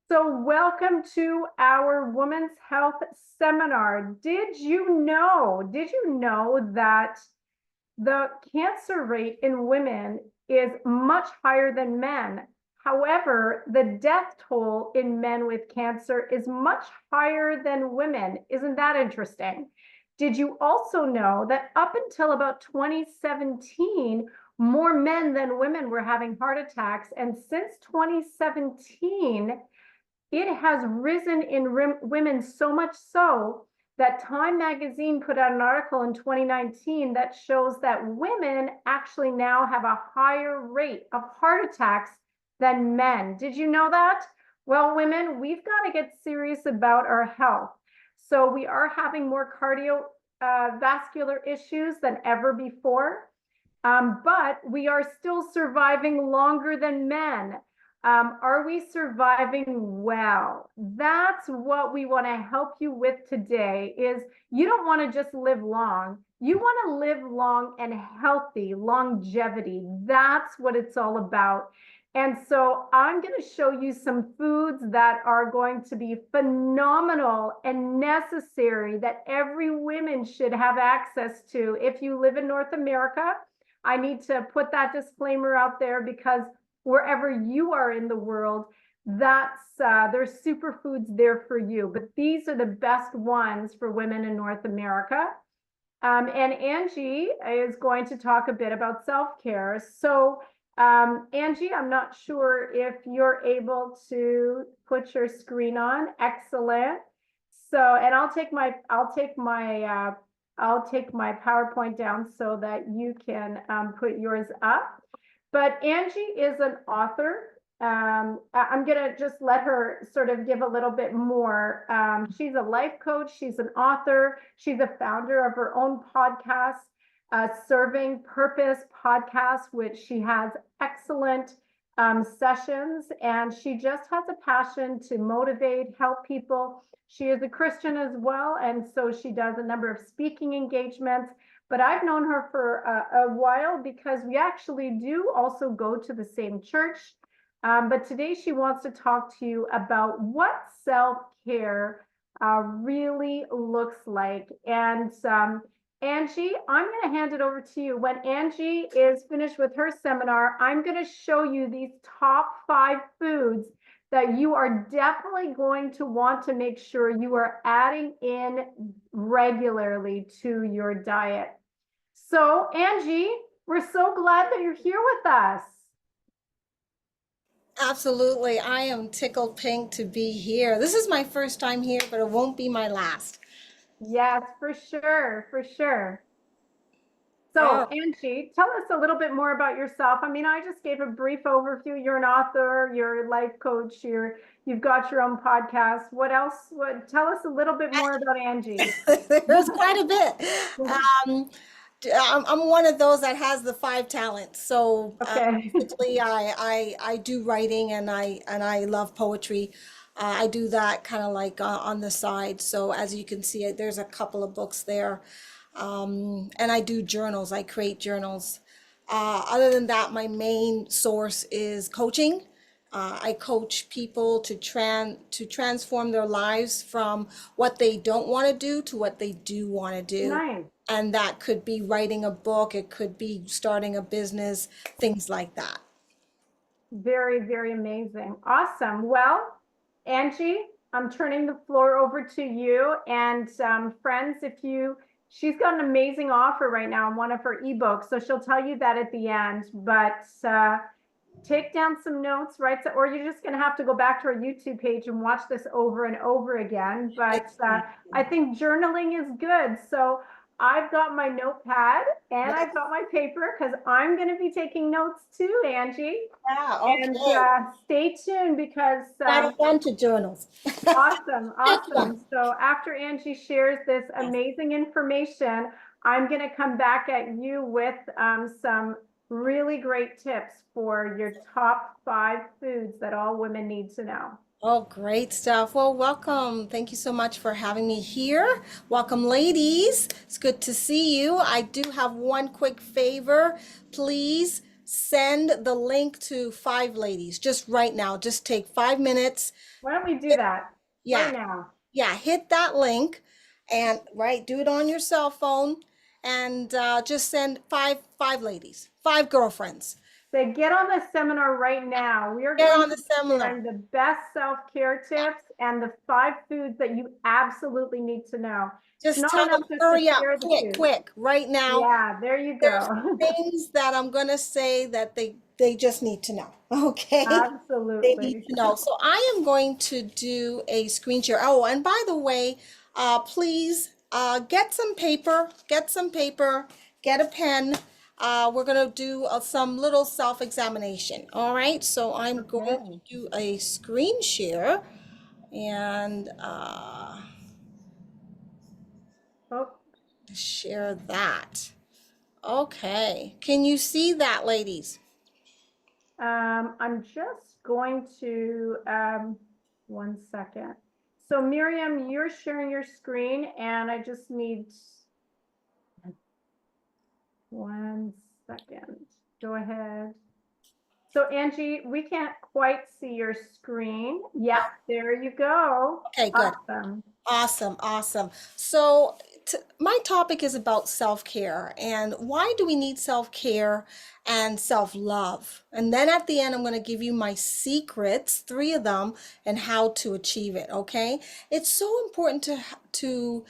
So welcome to our Women's Health Seminar. Did you know that the cancer rate in women is much higher than men? However, the death toll in men with cancer is much higher than women. Isn't that interesting? Did you also know that up until about 2017, more men than women were having heart attacks? And since 2017, it has risen in women so much so that Time magazine put out an article in 2019 that shows that women actually now have a higher rate of heart attacks than men. Did you know that? Well, women, we've got to get serious about our health. So we are having more cardiovascular issues than ever before, but we are still surviving longer than men. Are we surviving well? That's what we want to help you with today. Is you don't want to just live long. You want to live long and healthy, longevity. That's what it's all about. And so I'm going to show you some foods that are going to be phenomenal and necessary that every woman should have access to. If you live in North America, I need to put that disclaimer out there because wherever you are in the world, there's superfoods there for you. But these are the best ones for women in North America. And Angie is going to talk a bit about self-care. So Angie, I'm not sure if you're able to put your screen on. Excellent. So, and I'll take my PowerPoint down so that you can put yours up. But Angie is an author. I'm going to just let her sort of give a little bit more. She's a life coach. She's an author. She's a founder of her own podcast, Serving Purpose Podcast, which she has excellent sessions. And she just has a passion to motivate, help people. She is a Christian as well. And so she does a number of speaking engagements. But I've known her for a while because we actually do also go to the same church. But today she wants to talk to you about what self-care really looks like. And Angie, I'm going to hand it over to you. When Angie is finished with her seminar, I'm going to show you these top 5 foods that you are definitely going to want to make sure you are adding in regularly to your diet. So, Angie, we're so glad that you're here with us. Absolutely. I am tickled pink to be here. This is my first time here, but it won't be my last. Yes, for sure, for sure. Oh, So, Angie, tell us a little bit more about yourself. I mean, I just gave a brief overview. You're an author, you're a life coach, you've got your own podcast. What else? Tell us a little bit more about Angie. there's quite a bit. Um, I'm one of those that has the 5 talents. So Okay. basically, I do writing and I love poetry. I do that kind of like on the side. So as you can see, there's a couple of books there. And I do journals. I create journals. Other than that, my main source is coaching. I coach people to transform their lives from what they don't want to do to what they do want to do. Nice. And that could be writing a book, it could be starting a business, things like that. Very, very amazing. Awesome. Well, Angie, I'm turning the floor over to you. And friends, she's got an amazing offer right now on one of her ebooks. So she'll tell you that at the end. But take down some notes, right? So, or you're just going to have to go back to our YouTube page and watch this over and over again. But I think journaling is good. So I've got my notepad and I've got my paper because I'm going to be taking notes too, Angie. Yeah, And okay. stay tuned because Quite a bunch of journals. awesome, awesome. So after Angie shares this amazing information, I'm going to come back at you with some really great tips for your top 5 foods that all women need to know. Oh, great stuff. Well, welcome. Thank you so much for having me here. Welcome, ladies. It's good to see you. I do have one quick favor. Please send the link to 5 ladies just right now. Just take 5 minutes. Why don't we do that Yeah, right now? yeah, hit that link and do it on your cell phone and just send five ladies, 5 girlfriends. Say, get on the seminar right now. We are Get going on to the be seminar. sharing the best self-care tips and the 5 foods that you absolutely need to know. It's Just not tell them, enough just to hurry up, share the quick, food. quick, right now. Yeah, there you There's go. things that I'm gonna say that they just need to know. Okay? They need Absolutely. to know. So I am going to do a screen share. Oh, and by the way, please get some paper, get a pen. We're gonna do some little self-examination. All right. So I'm going to Okay. do a screen share and Oh, share that. Okay. Can you see that, ladies? I'm just going to, 1 second. So Miriam, you're sharing your screen and I just need 1 second. Go ahead. So Angie, we can't quite see your screen. Yep, there you go. Okay, good. Awesome. Awesome, awesome. So, my topic is about self-care and why do we need self-care and self-love? And then at the end, I'm going to give you my secrets, 3 of them, and how to achieve it. Okay? It's so important to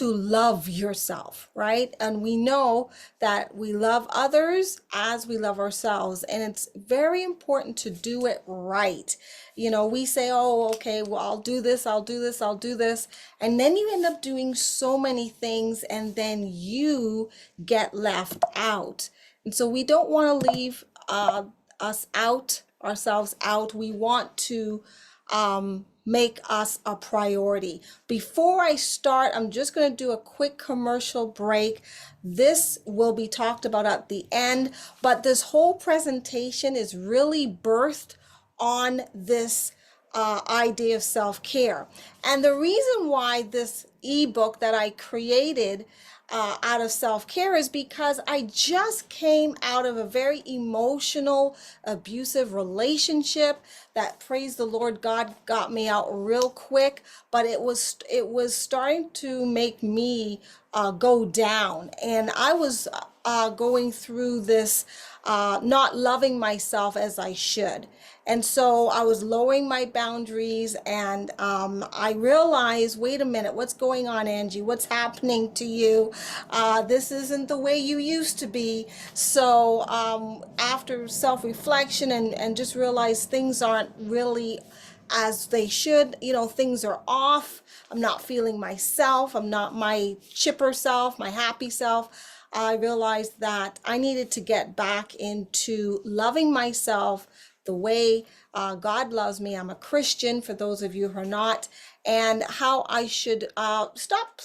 love yourself, right? And we know that we love others as we love ourselves, and it's very important to do it right. You know, we say, oh, okay, well, I'll do this, I'll do this, I'll do this. And then you end up doing so many things, and then you get left out. And so we don't want to leave ourselves out. We want to make us a priority. Before I start, I'm just going to do a quick commercial break. This will be talked about at the end, but this whole presentation is really birthed on this idea of self-care. And the reason why this ebook that I created out of self-care is because I just came out of a very emotional, abusive relationship that, praise the Lord, God got me out real quick, but it was starting to make me go down, and I was going through this not loving myself as I should. And so I was lowering my boundaries, and I realized, wait a minute, what's going on, Angie? What's happening to you? This isn't the way you used to be. So after self-reflection and just realized things aren't really as they should, things are off. I'm not feeling myself. I'm not my chipper self, my happy self. I realized that I needed to get back into loving myself the way God loves me. I'm a Christian, for those of you who are not, and how I should stop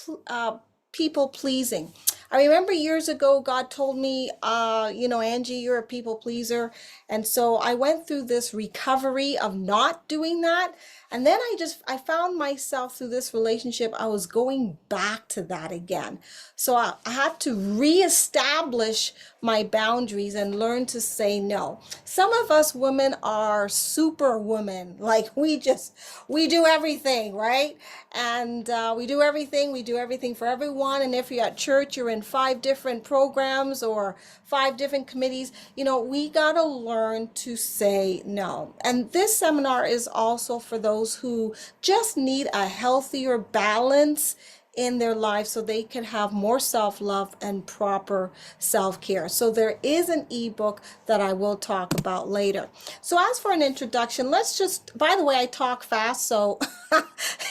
people pleasing. I remember years ago, God told me, Angie, you're a people pleaser. And so I went through this recovery of not doing that. And then I found myself through this relationship, I was going back to that again. So I had to reestablish my boundaries and learn to say no. Some of us women are super women. Like we do everything, right? And we do everything for everyone. And if you're at church, you're in 5 different programs or 5 different committees. We got to learn to say no. And this seminar is also for those who just need a healthier balance in their life so they can have more self-love and proper self-care. So there is an ebook that I will talk about later. So as for an introduction, by the way, I talk fast, so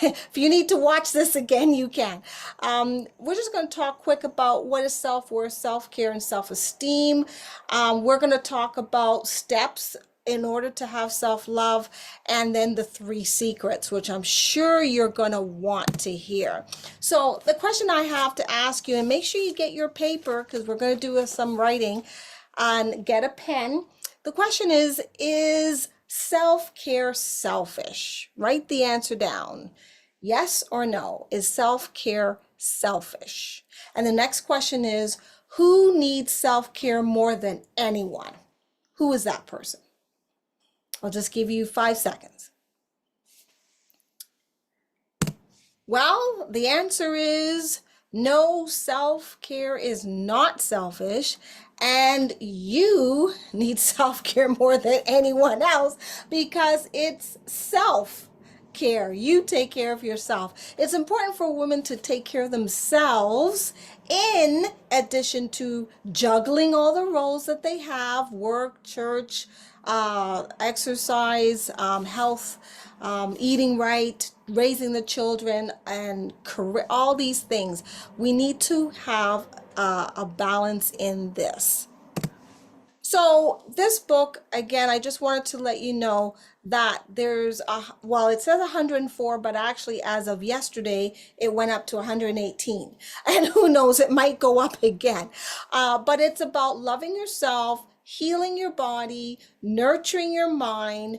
if you need to watch this again, you can. We're just going to talk quick about what is self-worth, self-care, and self-esteem. We're going to talk about steps in order to have self-love, and then the 3 secrets, which I'm sure you're going to want to hear. So the question I have to ask you, and make sure you get your paper because we're going to do some writing, and get a pen. The question is self-care selfish? Write the answer down. Yes or no? Is self-care selfish? And the next question is, who needs self-care more than anyone? Who is that person? I'll just give you 5 seconds. Well, the answer is no, self-care is not selfish, and you need self-care more than anyone else because it's self-care. You take care of yourself. It's important for women to take care of themselves in addition to juggling all the roles that they have, work, church, exercise, health, eating right, raising the children, and career, all these things. We need to have a balance in this. So this book, again, I just wanted to let you know that there's well, it says 104, but actually as of yesterday, it went up to 118. And who knows, it might go up again. But it's about loving yourself, healing your body, nurturing your mind,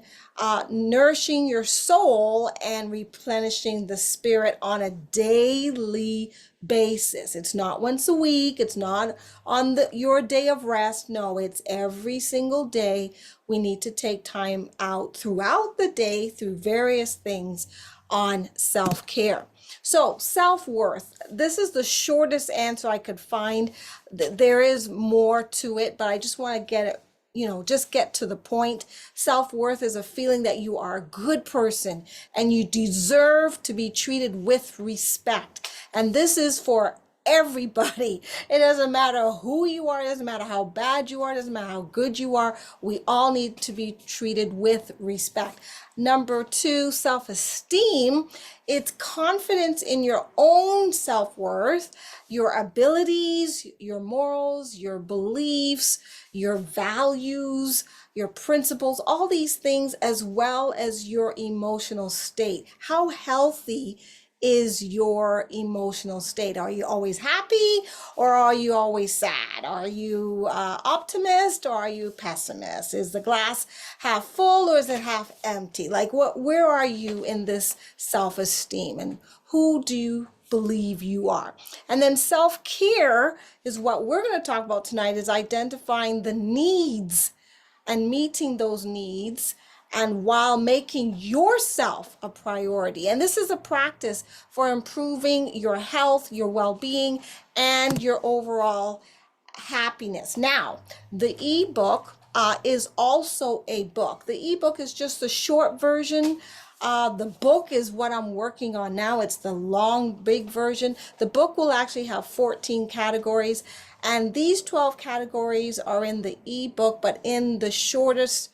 nourishing your soul, and replenishing the spirit on a daily basis. It's not once a week. It's not on your day of rest. No, it's every single day. We need to take time out throughout the day through various things on self-care. So self-worth, this is the shortest answer I could find. There is more to it, but I just want to get it, just get to the point. Self-worth is a feeling that you are a good person and you deserve to be treated with respect. And this is for everybody. It doesn't matter who you are. It doesn't matter how bad you are. It doesn't matter how good you are. We all need to be treated with respect. Number 2, self-esteem. It's confidence in your own self-worth, your abilities, your morals, your beliefs, your values, your principles, all these things, as well as your emotional state. How healthy is your emotional state? Are you always happy or are you always sad? Are you optimist or are you pessimist? Is the glass half full or is it half empty? Like where are you in this self-esteem, and who do you believe you are? And then self-care is what we're going to talk about tonight, is identifying the needs and meeting those needs, and while making yourself a priority. And this is a practice for improving your health, your well-being, and your overall happiness. Now, the ebook is also a book. The ebook is just a short version. The book is what I'm working on now. It's the long, big version. The book will actually have 14 categories, and these 12 categories are in the ebook, but in the shortest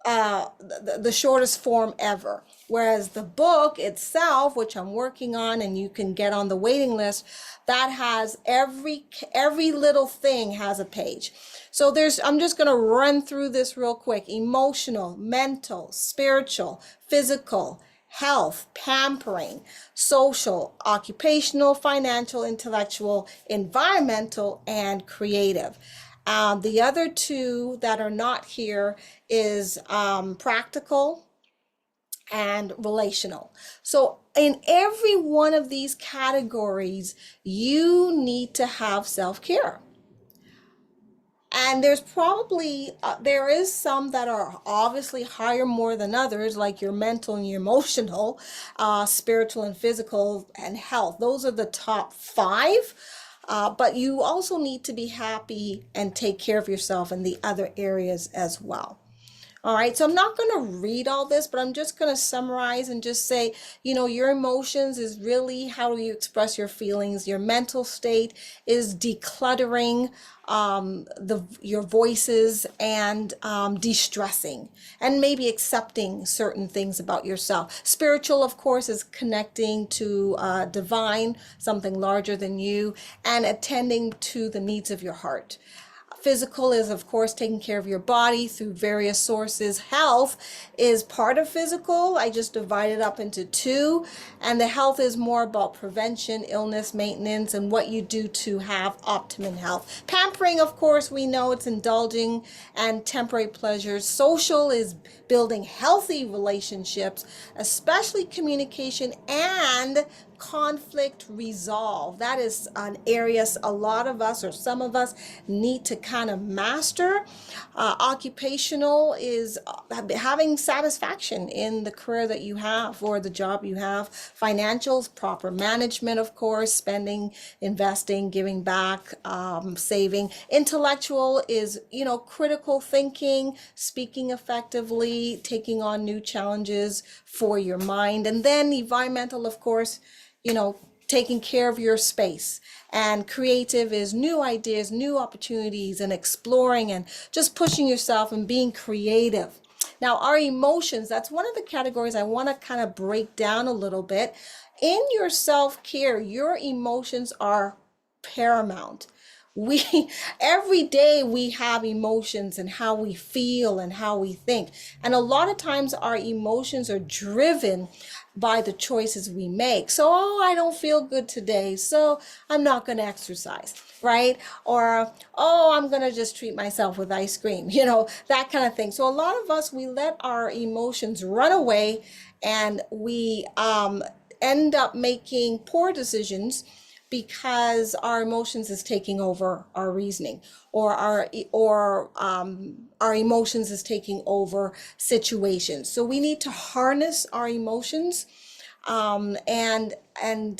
the shortest form ever. Whereas the book itself, which I'm working on and you can get on the waiting list, that has every little thing has a page. So I'm just going to run through this real quick. Emotional, mental, spiritual, physical, health, pampering, social, occupational, financial, intellectual, environmental, and creative. The other 2 that are not here is practical and relational. So in every one of these categories, you need to have self-care. And there's probably, there is some that are obviously higher more than others, like your mental and your emotional, spiritual and physical, and health. Those are the top 5. But you also need to be happy and take care of yourself in the other areas as well. All right, so I'm not going to read all this, but I'm just going to summarize and just say, your emotions is really how do you express your feelings. Your mental state is decluttering your voices and de-stressing and maybe accepting certain things about yourself. Spiritual, of course, is connecting to divine, something larger than you, and attending to the needs of your heart. Physical is, of course, taking care of your body through various sources. Health is part of physical. I just divide it up into 2. And the health is more about prevention, illness, maintenance, and what you do to have optimum health. Pampering, of course, we know it's indulging and temporary pleasures. Social is building healthy relationships, especially communication and conflict resolve. That is an area a lot of us, or some of us, need to kind of master. Occupational is having satisfaction in the career that you have or the job you have. Financials, proper management, of course, spending, investing, giving back, saving. Intellectual is, critical thinking, speaking effectively, taking on new challenges for your mind. And then environmental, of course, taking care of your space. And creative is new ideas, new opportunities, and exploring and just pushing yourself and being creative. Now, our emotions, that's one of the categories I want to kind of break down a little bit. In your self-care, your emotions are paramount. Every day we have emotions and how we feel and how we think. And a lot of times our emotions are driven by the choices we make. So, I don't feel good today, so I'm not going to exercise, right? Or, I'm going to just treat myself with ice cream, that kind of thing. So a lot of us, we let our emotions run away, and we end up making poor decisions because our emotions is taking over our reasoning, or our emotions is taking over situations. So we need to harness our emotions, and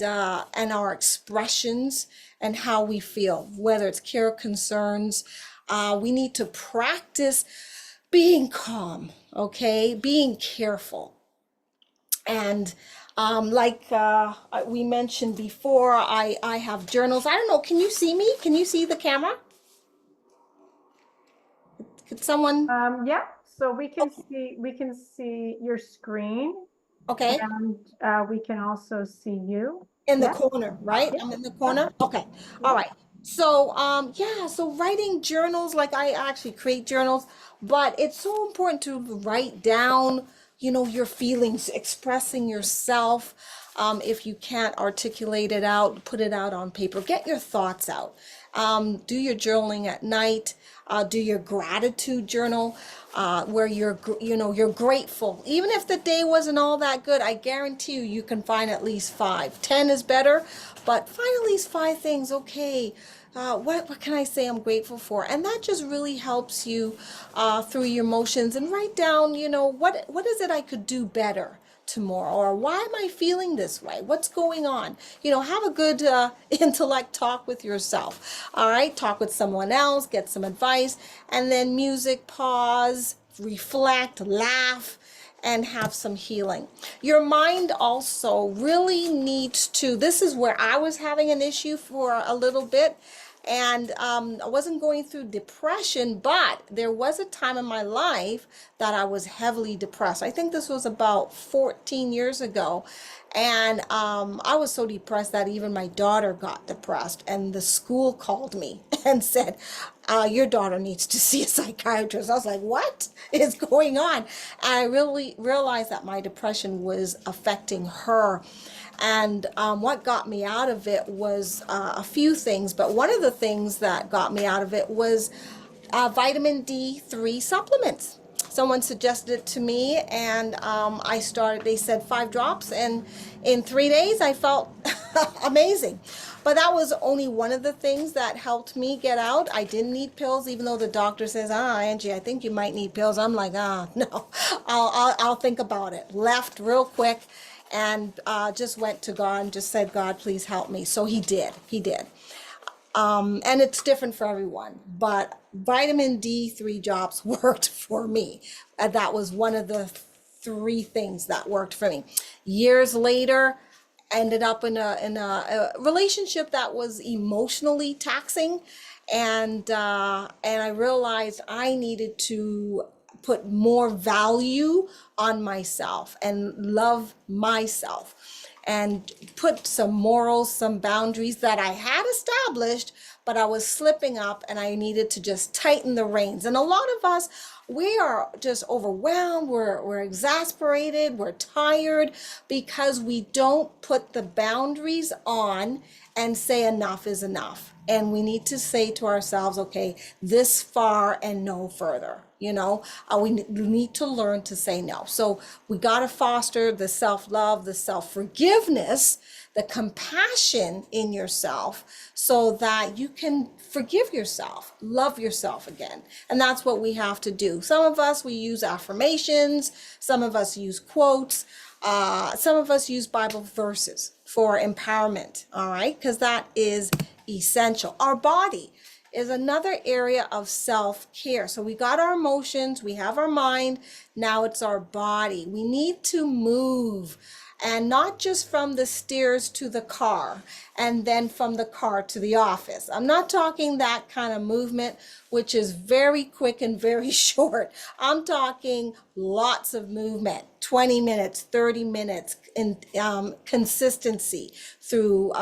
our expressions and how we feel, whether it's care, concerns. We need to practice being calm, okay, being careful. And like we mentioned before, I have journals. I don't know, can you see me? Can you see the camera? Could someone? Yeah, so we can see your screen, Okay, and we can also see you. in the Yeah, corner, right? yeah, I'm in the yeah, corner. Okay, all yeah. right. So yeah, so writing journals, like I actually create journals, but it's so important to write down, your feelings, expressing yourself. If you can't articulate it out, put it out on paper. Get your thoughts out. Do your journaling at night. Do your gratitude journal, where you're grateful. Even if the day wasn't all that good, I guarantee you can find at least 5. 10 is better, but find at least 5 things. Okay, what can I say I'm grateful for? And that just really helps you through your emotions, and write down, what is it I could do better tomorrow, or why am I feeling this way? What's going on? Have a good intellect talk with yourself. All right, talk with someone else, get some advice, and then music, pause, reflect, laugh, and have some healing. Your mind also really needs to, this is where I was having an issue for a little bit. And I wasn't going through depression, but there was a time in my life that I was heavily depressed. I think this was about 14 years ago. And I was so depressed that even my daughter got depressed. And the school called me and said, your daughter needs to see a psychiatrist. I was like, what is going on? And I really realized that my depression was affecting her. And what got me out of it was a few things, but one of the things that got me out of it was vitamin D3 supplements. Someone suggested it to me, and I started, they said 5 drops, and in 3 days I felt amazing. But that was only one of the things that helped me get out. I didn't need pills, even though the doctor says, Angie, I think you might need pills. I'm like, no, I'll think about it. Left real quick, and just went to God and just said, God, please help me. So he did. And it's different for everyone, but vitamin D3 drops worked for me. That was one of the 3 things that worked for me. Years later, ended up in a relationship that was emotionally taxing, and I realized I needed to put more value on myself and love myself, and put some morals, some boundaries that I had established, but I was slipping up, and I needed to just tighten the reins. And a lot of us, we are just overwhelmed, we're exasperated, we're tired, because we don't put the boundaries on and say enough is enough. And we need to say to ourselves, okay, this far and no further. We need to learn to say no. So we got to foster the self-love, the self-forgiveness, the compassion in yourself so that you can forgive yourself, love yourself again. And that's what we have to do. Some of us, we use affirmations. Some of us use quotes. Some of us use Bible verses for empowerment, all right? Because that is essential. Our body is another area of self-care. So we got our emotions, we have our mind, now it's our body. We need to move, and not just from the stairs to the car and then from the car to the office. I'm not talking that kind of movement, which is very quick and very short. I'm talking lots of movement, 20 minutes, 30 minutes in consistency through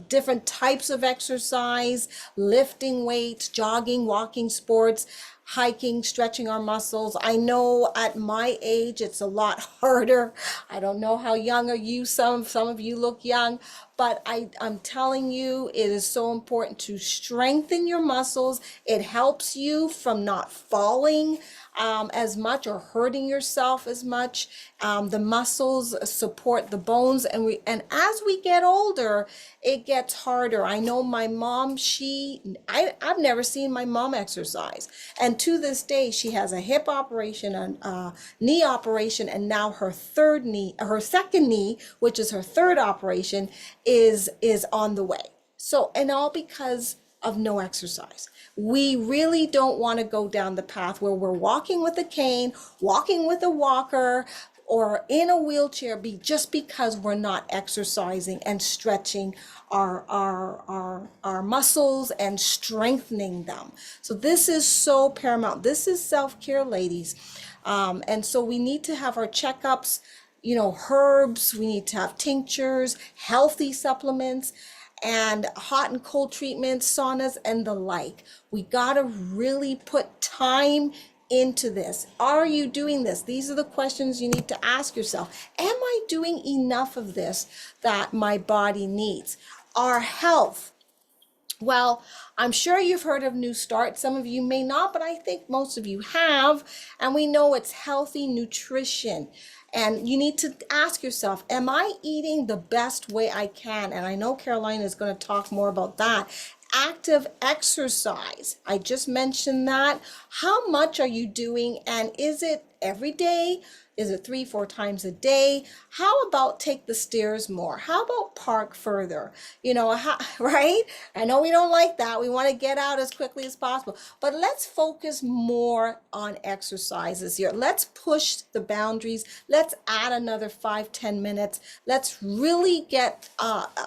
different types of exercise, lifting weights, jogging, walking, sports, hiking, stretching our muscles. I know at my age, it's a lot harder. I don't know how young are you. Some of you look young, but I'm telling you, it is so important to strengthen your muscles. It helps you from not falling as much or hurting yourself as much. The muscles support the bones, and as we get older, it gets harder. I know my mom, I've never seen my mom exercise, and to this day she has a hip operation, a knee operation, and now her second knee, which is her third operation, is on the way. So, and all because of no exercise. We really don't want to go down the path where we're walking with a cane, walking with a walker, or in a wheelchair just because we're not exercising and stretching our muscles and strengthening them. So this is so paramount. This is self-care, ladies. And so we need to have our checkups, herbs, we need to have tinctures, healthy supplements, and hot and cold treatments, saunas, and the like. We gotta really put time into this. Are you doing this? These are the questions you need to ask yourself. Am I doing enough of this that my body needs? Our health. Well, I'm sure you've heard of New Start. Some of you may not, but I think most of you have. And we know it's healthy nutrition. And you need to ask yourself, am I eating the best way I can? And I know Caroline is going to talk more about that. Active exercise. I just mentioned that. How much are you doing? And is it every day? Is it 3-4 times a day? How about take the stairs more? How about park further? Right? I know we don't like that. We want to get out as quickly as possible. But let's focus more on exercises here. Let's push the boundaries. Let's add another 5-10 minutes. Let's really get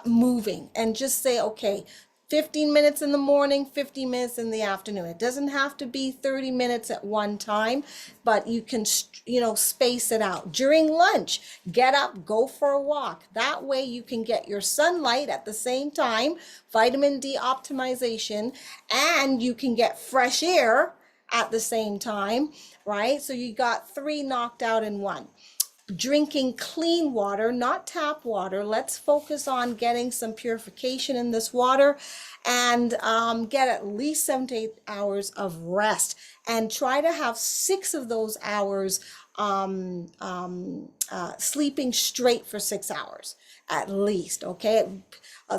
moving and just say, okay, 15 minutes in the morning, 15 minutes in the afternoon. It doesn't have to be 30 minutes at one time, but you can, space it out. During lunch, get up, go for a walk. That way you can get your sunlight at the same time, vitamin D optimization, and you can get fresh air at the same time, right? So you got 3 knocked out in one. Drinking clean water, not tap water. Let's focus on getting some purification in this water, and get at least 7 to 8 hours of rest, and try to have 6 of those hours sleeping straight for 6 hours at least. Okay.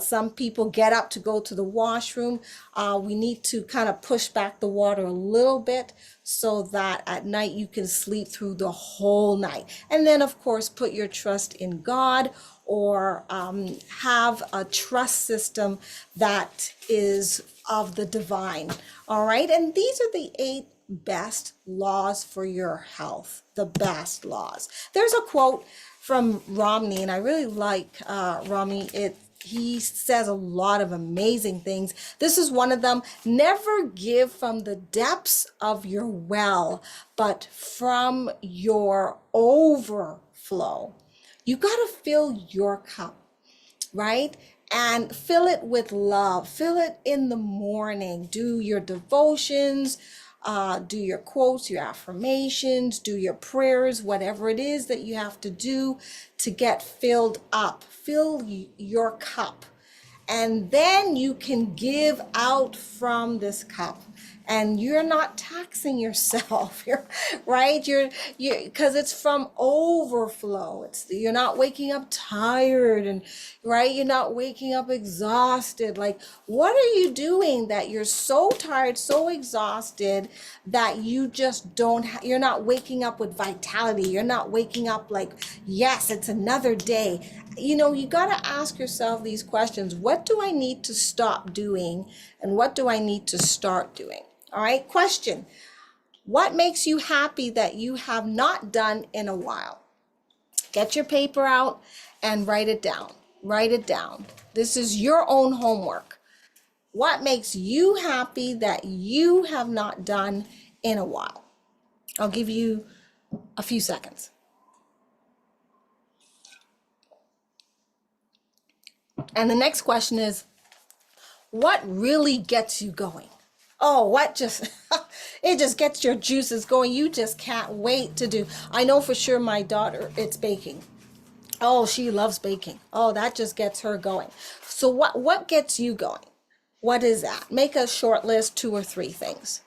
Some people get up to go to the washroom. We need to kind of push back the water a little bit so that at night you can sleep through the whole night. And then, of course, put your trust in God, or have a trust system that is of the divine. All right. And these are the 8 best laws for your health, the best laws. There's a quote from Romney, and I really like Romney. He says a lot of amazing things. This is one of them. Never give from the depths of your well, but from your overflow. You got to fill your cup, right? And fill it with love. Fill it in the morning. Do your devotions, do your quotes, your affirmations, do your prayers, whatever it is that you have to do to get filled up. Fill your cup. And then you can give out from this cup. and you're not taxing yourself. Because it's from overflow. You're not waking up tired, and right, you're not waking up exhausted. Like, what are you doing that you're so tired, so exhausted that you just you're not waking up with vitality? You're not waking up like, yes, it's another day. You got to ask yourself these questions. What do I need to stop doing, and what do I need to start doing? All right. Question: what makes you happy that you have not done in a while? Get your paper out and write it down. Write it down. This is your own homework. What makes you happy that you have not done in a while? I'll give you a few seconds. And the next question is, what really gets you going? Oh, it just gets your juices going. You just can't wait to do. I know for sure my daughter, it's baking. Oh, she loves baking. Oh, that just gets her going. So what gets you going? What is that? Make a short list, 2 or 3 things.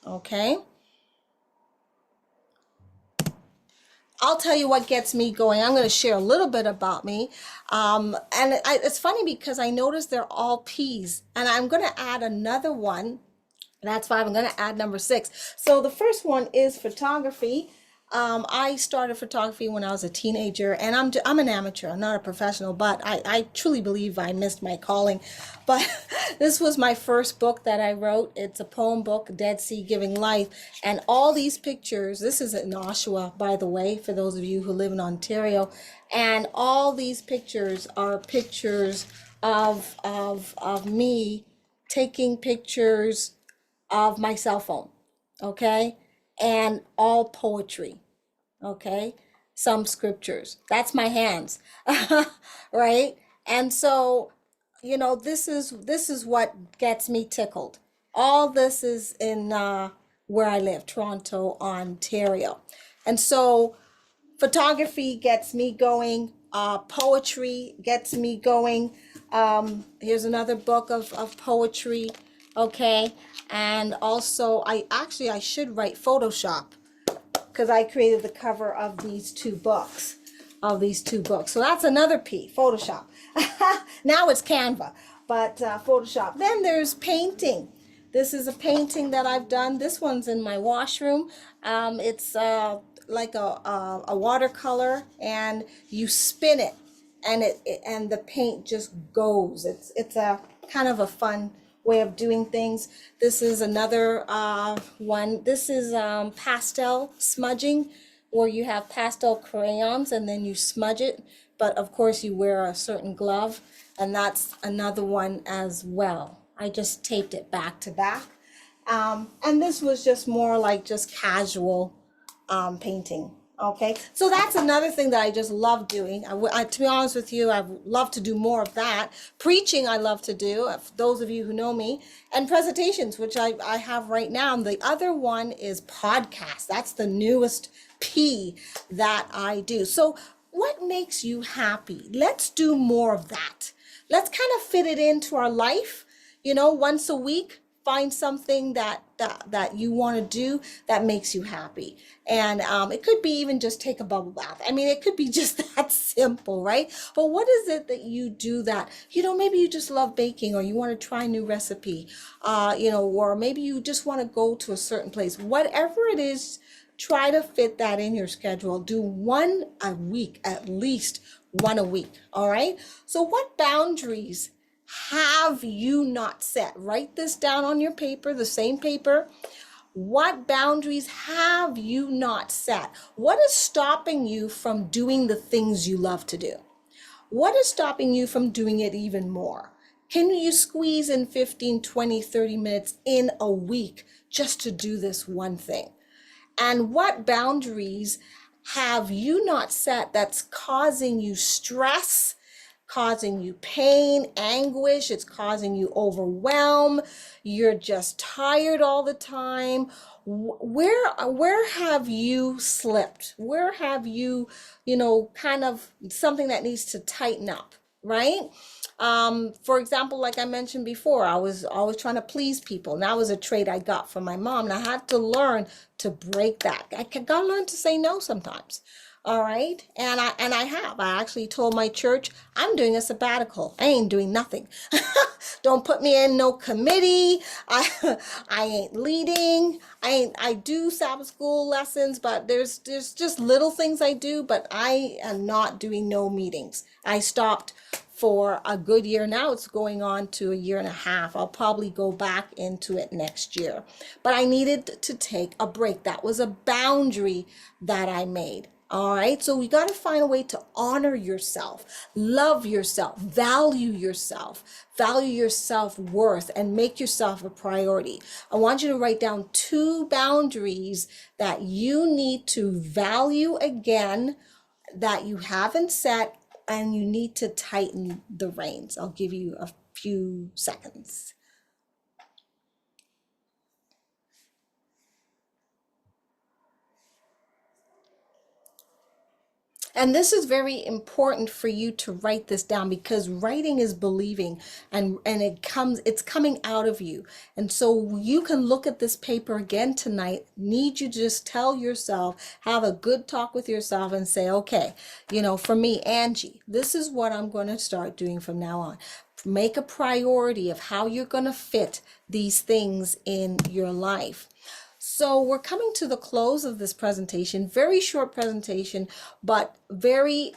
Okay? I'll tell you what gets me going. I'm going to share a little bit about me. It's funny because I noticed they're all P's, and I'm going to add another one. That's 5. I'm going to add number 6. So the first one is photography. I started photography when I was a teenager, and I'm an amateur. I'm not a professional, but I truly believe I missed my calling. But this was my first book that I wrote. It's a poem book, Dead Sea Giving Life. And all these pictures, this is in Oshawa, by the way, for those of you who live in Ontario. And all these pictures are pictures of me taking pictures of my cell phone, okay? And all poetry, okay? Some scriptures. That's my hands, right? And so, this is what gets me tickled. All this is in where I live, Toronto, Ontario. And so photography gets me going. Poetry gets me going. Here's another book of poetry, okay? And also, I should write Photoshop, because I created the cover of these two books. So that's another P, Photoshop. Now it's Canva, but Photoshop. Then there's painting. This is a painting that I've done. This one's in my washroom. It's like a watercolor, and you spin it, and the paint just goes. It's a kind of a fun way of doing things. This is another one. This is pastel smudging, where you have pastel crayons and then you smudge it, but of course you wear a certain glove, and that's another one as well. I just taped it back to back. And this was just more like just casual painting. Okay, so that's another thing that I just love doing. To be honest with you, I love to do more of that. Preaching, I love to do, those of you who know me, and presentations, which I have right now. And the other one is podcast. That's the newest P that I do. So what makes you happy? Let's do more of that. Let's kind of fit it into our life, once a week. Find something that you want to do that makes you happy. And it could be even just take a bubble bath. I mean, it could be just that simple, right? But what is it that you do that, maybe you just love baking, or you want to try a new recipe, or maybe you just want to go to a certain place. Whatever it is, try to fit that in your schedule. Do one a week, at least one a week, all right? So what boundaries have you not set? Write this down on your paper, the same paper. What boundaries have you not set? What is stopping you from doing the things you love to do? What is stopping you from doing it even more? Can you squeeze in 15, 20, 30 minutes in a week just to do this one thing? And what boundaries have you not set that's causing you stress, causing you pain, anguish? It's causing you overwhelm. You're just tired all the time. Where have you slipped? Where have you, kind of something that needs to tighten up? right? For example, like I mentioned before, I was always trying to please people. And that was a trait I got from my mom. And I had to learn to break that. Gotta learn to say no sometimes. All right. And I have. I actually told my church, I'm doing a sabbatical. I ain't doing nothing. Don't put me in no committee. I ain't leading. I do Sabbath school lessons, but there's just little things I do, but I am not doing no meetings. I stopped for a good year now. It's going on to a year and a half. I'll probably go back into it next year. But I needed to take a break. That was a boundary that I made. All right. So we got to find a way to honor yourself, love yourself, value your self-worth, and make yourself a priority. I want you to write down 2 boundaries that you need to value again that you haven't set, and you need to tighten the reins. I'll give you a few seconds. And this is very important for you to write this down, because writing is believing, and it's coming out of you. And so you can look at this paper again tonight. Need you to just tell yourself, have a good talk with yourself and say, okay, for me, Angie, this is what I'm going to start doing from now on. Make a priority of how you're going to fit these things in your life. So we're coming to the close of this presentation, very short presentation, but very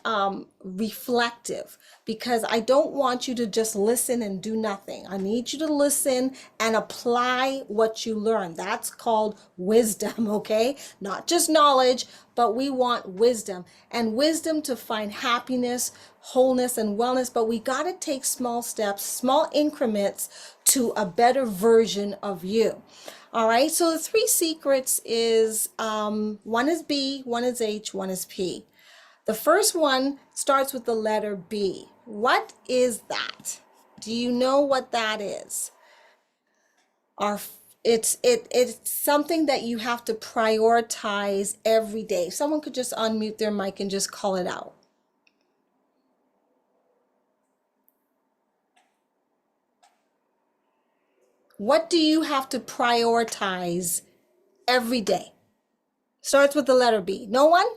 reflective, because I don't want you to just listen and do nothing. I need you to listen and apply what you learn. That's called wisdom, okay? Not just knowledge, but we want wisdom, and wisdom to find happiness, wholeness, and wellness. But we got to take small steps, small increments to a better version of you. All right, so the 3 secrets is, one is B, one is H, one is P. The first one starts with the letter B. What is that? Do you know what that is? It's something that you have to prioritize every day. Someone could just unmute their mic and just call it out. What do you have to prioritize every day? Starts with the letter B. No one?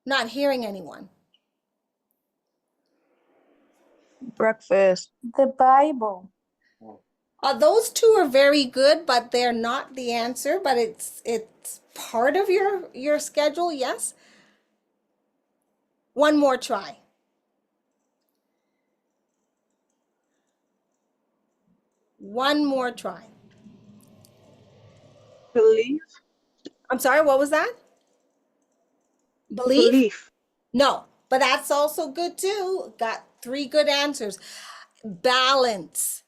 Not hearing anyone. Breakfast. The Bible. Those 2 are very good, but they're not the answer. But it's part of your schedule. Yes. One more try. One more try. Belief. I'm sorry. What was that? Belief? Belief. No, but that's also good too. Got 3 good answers. Balance.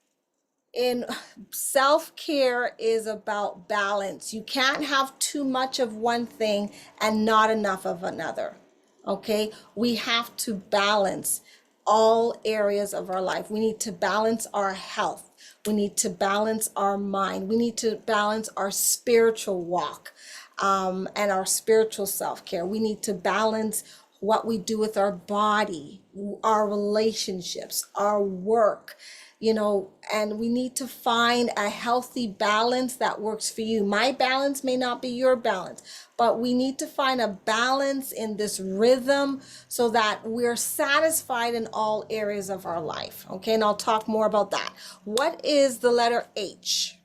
In self-care is about balance. You can't have too much of one thing and not enough of another. Okay? We have to balance all areas of our life. We need to balance our health. We need to balance our mind. We need to balance our spiritual walk, and our spiritual self-care. We need to balance what we do with our body, our relationships, our work, and we need to find a healthy balance that works for you. My balance may not be your balance, but we need to find a balance in this rhythm so that we're satisfied in all areas of our life. Okay, and I'll talk more about that. What is the letter H?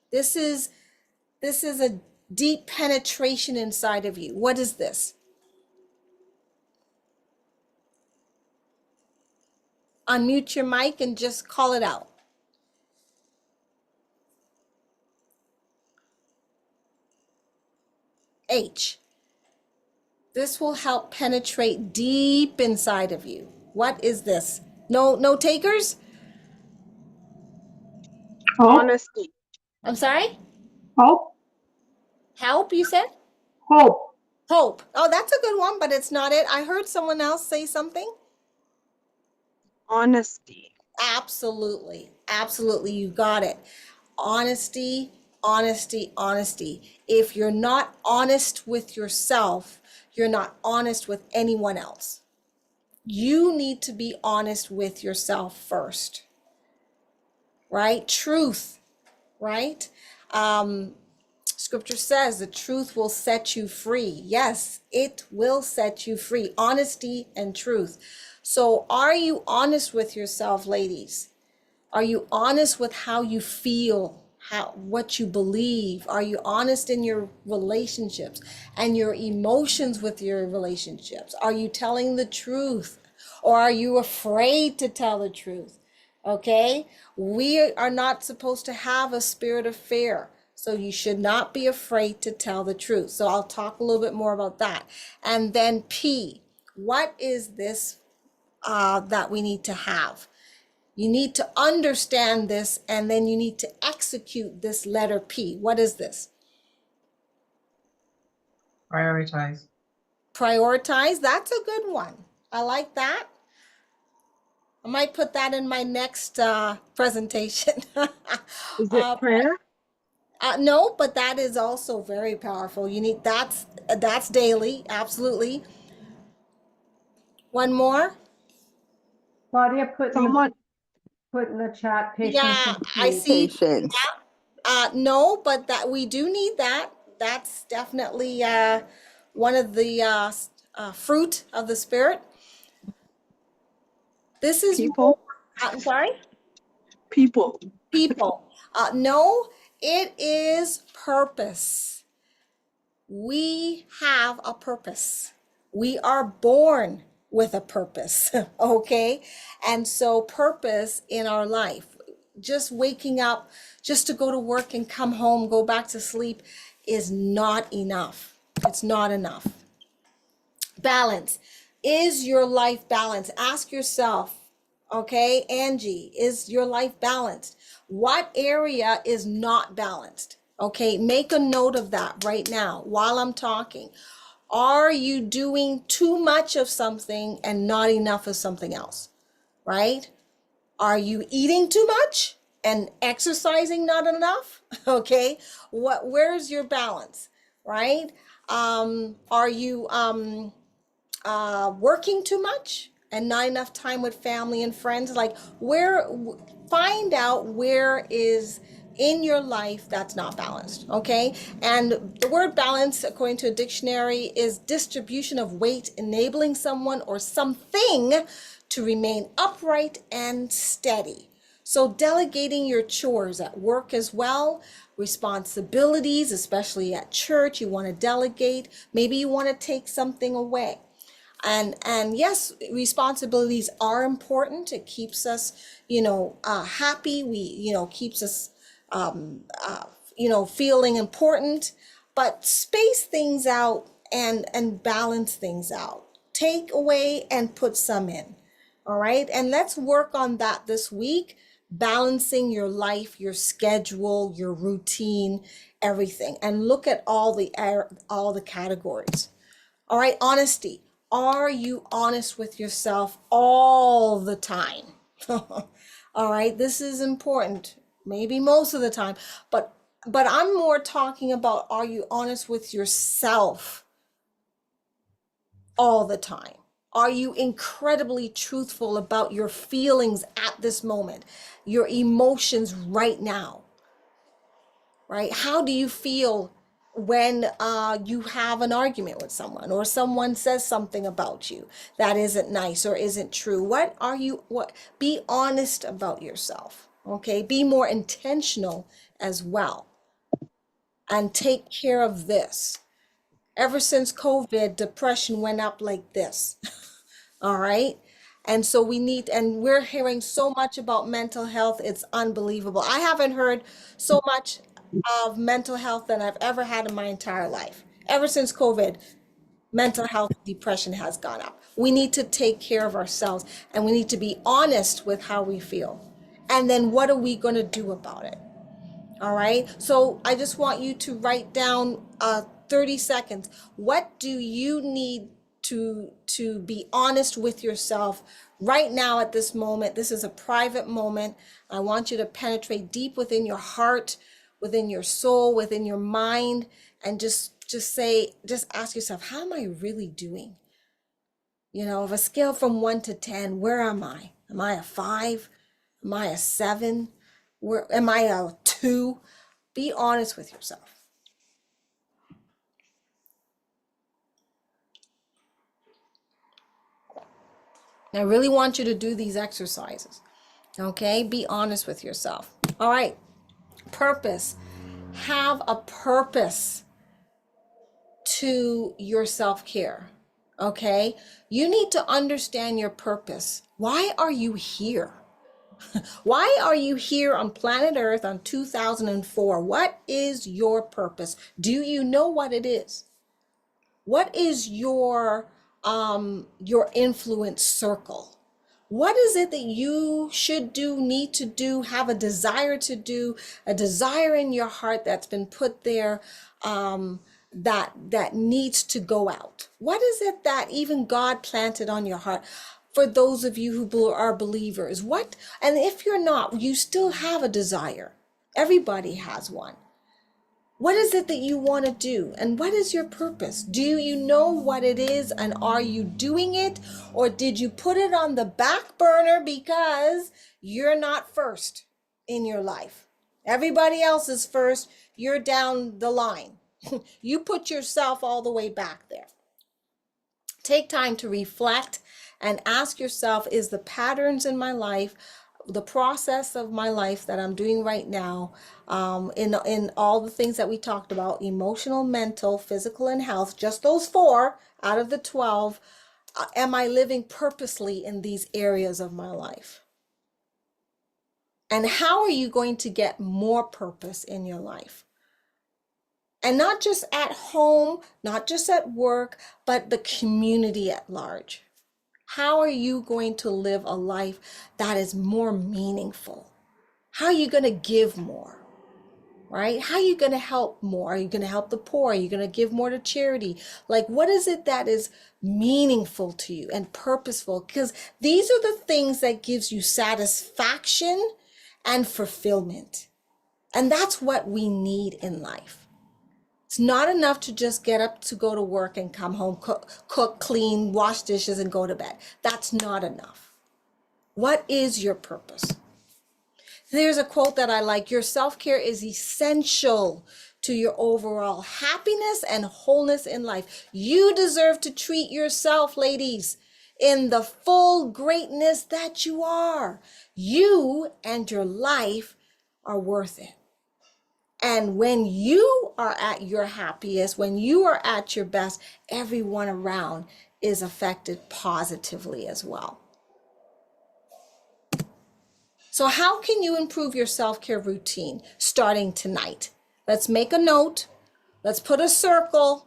This is a deep penetration inside of you. What is this? Unmute your mic and just call it out. H. This will help penetrate deep inside of you. What is this? No takers? Hope, Honesty. I'm sorry? hope, Help, you said? hope. Hope. Oh, that's a good one, but it's not it. I heard someone else say something. Honesty. Absolutely. Absolutely. You got it. Honesty, honesty, honesty. If you're not honest with yourself, you're not honest with anyone else. you need to be honest with yourself first, right? Truth, right? Scripture says the truth will set you free. Yes, it will set you free. Honesty and truth. So are you honest with yourself, ladies? Are you honest with how you feel, what you believe? Are you honest in your relationships and your emotions with your relationships? Are you telling the truth, or are you afraid to tell the truth? Okay? We are not supposed to have a spirit of fear. So you should not be afraid to tell the truth. So I'll talk a little bit more about that. And then P, what is this that we need to have? You need to understand this, and then you need to execute this letter P. What is this? Prioritize. Prioritize. That's a good one. I like that. I might put that in my next presentation. Is it prayer? No, but that is also very powerful. You need that's daily, absolutely. One more. Claudia put Someone, in the chat patience Yeah, and I peace. see. patience. No, but that we do need that. That's definitely one of the fruit of the spirit. This is more, People, I'm sorry, people. people. No, it is purpose. We have a purpose. We are born with a purpose, okay? And so purpose in our life, just waking up, just to go to work and come home, go back to sleep is not enough. It's not enough. Balance. Is your life balanced? Ask yourself, okay, Angie, is your life balanced? What area is not balanced? Okay, make a note of that right now while I'm talking. Are you doing too much of something and not enough of something else? Right? Are you eating too much and exercising not enough? Okay, where's your balance? Right? Are you working too much and not enough time with family and friends? Like, find out where is in your life that's not balanced, okay? And the word balance, according to a dictionary, is distribution of weight, enabling someone or something to remain upright and steady. So delegating your chores at work as well, responsibilities, especially at church, you want to delegate. Maybe you want to take something away. And yes, responsibilities are important. It keeps us, happy. Keeps us, feeling important. But space things out and balance things out. Take away and put some in. All right. And let's work on that this week. Balancing your life, your schedule, your routine, everything, and look at all the categories. All right, honesty. Are you honest with yourself all the time? All right, this is important. Maybe most of the time, but I'm more talking about, are you honest with yourself all the time? Are you incredibly truthful about your feelings at this moment, your emotions right now? Right? How do you feel when you have an argument with someone, or someone says something about you that isn't nice or isn't true? Be honest about yourself, okay? Be more intentional as well, and take care of this. Ever since COVID, depression went up like this. All right. And so we're hearing so much about mental health. It's unbelievable. I haven't heard so much of mental health than I've ever had in my entire life. Ever since COVID, mental health, depression has gone up. We need to take care of ourselves, and we need to be honest with how we feel. And then what are we going to do about it? All right. So I just want you to write down 30 seconds. What do you need to be honest with yourself right now at this moment? This is a private moment. I want you to penetrate deep within your heart, within your soul, within your mind, and just ask yourself, how am I really doing? You know, of a scale from 1 to 10, where am I? Am I a 5? Am I a 7? Where am I a 2? Be honest with yourself. I really want you to do these exercises. Okay? Be honest with yourself. All right. Purpose. Have a purpose to your self-care. Okay? You need to understand your purpose. Why are you here? Why are you here on planet Earth on 2004? What is your purpose? Do you know what it is? What is your influence circle? What is it that you should do, need to do, have a desire to do, a desire in your heart that's been put there, that needs to go out? What is it that even God planted on your heart? For those of you who are believers, what, and if you're not, you still have a desire. Everybody has one. What is it that you want to do? And what is your purpose? Do you know what it is, and are you doing it? Or did you put it on the back burner because you're not first in your life? Everybody else is first. You're down the line. You put yourself all the way back there. Take time to reflect and ask yourself, is the patterns in my life, the process of my life that I'm doing right now, in all the things that we talked about, emotional, mental, physical, and health, just those 4 out of the 12, am I living purposely in these areas of my life? And how are you going to get more purpose in your life? And not just at home, not just at work, but the community at large. How are you going to live a life that is more meaningful? How are you going to give more? Right? How are you going to help more? Are you going to help the poor? Are you going to give more to charity? Like, what is it that is meaningful to you and purposeful? Because these are the things that gives you satisfaction and fulfillment. And that's what we need in life. It's not enough to just get up to go to work and come home, cook, clean, wash dishes, and go to bed. That's not enough. What is your purpose? There's a quote that I like. Your self-care is essential to your overall happiness and wholeness in life. You deserve to treat yourself, ladies, in the full greatness that you are. You and your life are worth it. And when you are at your happiest, when you are at your best, everyone around is affected positively as well. So how can you improve your self-care routine starting tonight? Let's make a note. Let's put a circle.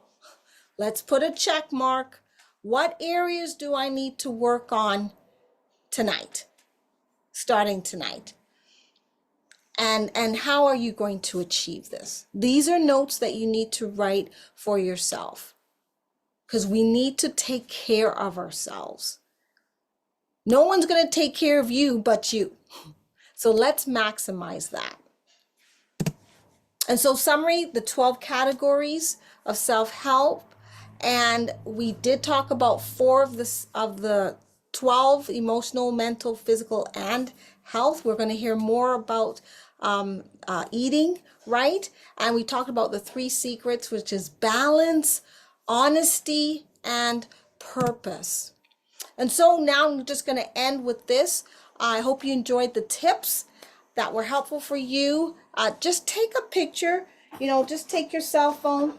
Let's put a check mark. What areas do I need to work on tonight? Starting tonight. And how are you going to achieve this? These are notes that you need to write for yourself, because we need to take care of ourselves. No one's going to take care of you but you. So let's maximize that. And so summary, the 12 categories of self-help. And we did talk about 4 of the 12: emotional, mental, physical, and health. We're going to hear more about eating, right? And we talked about the 3 secrets, which is balance, honesty, and purpose. And so now I'm just going to end with this. I hope you enjoyed the tips that were helpful for you. Just take a picture, just take your cell phone.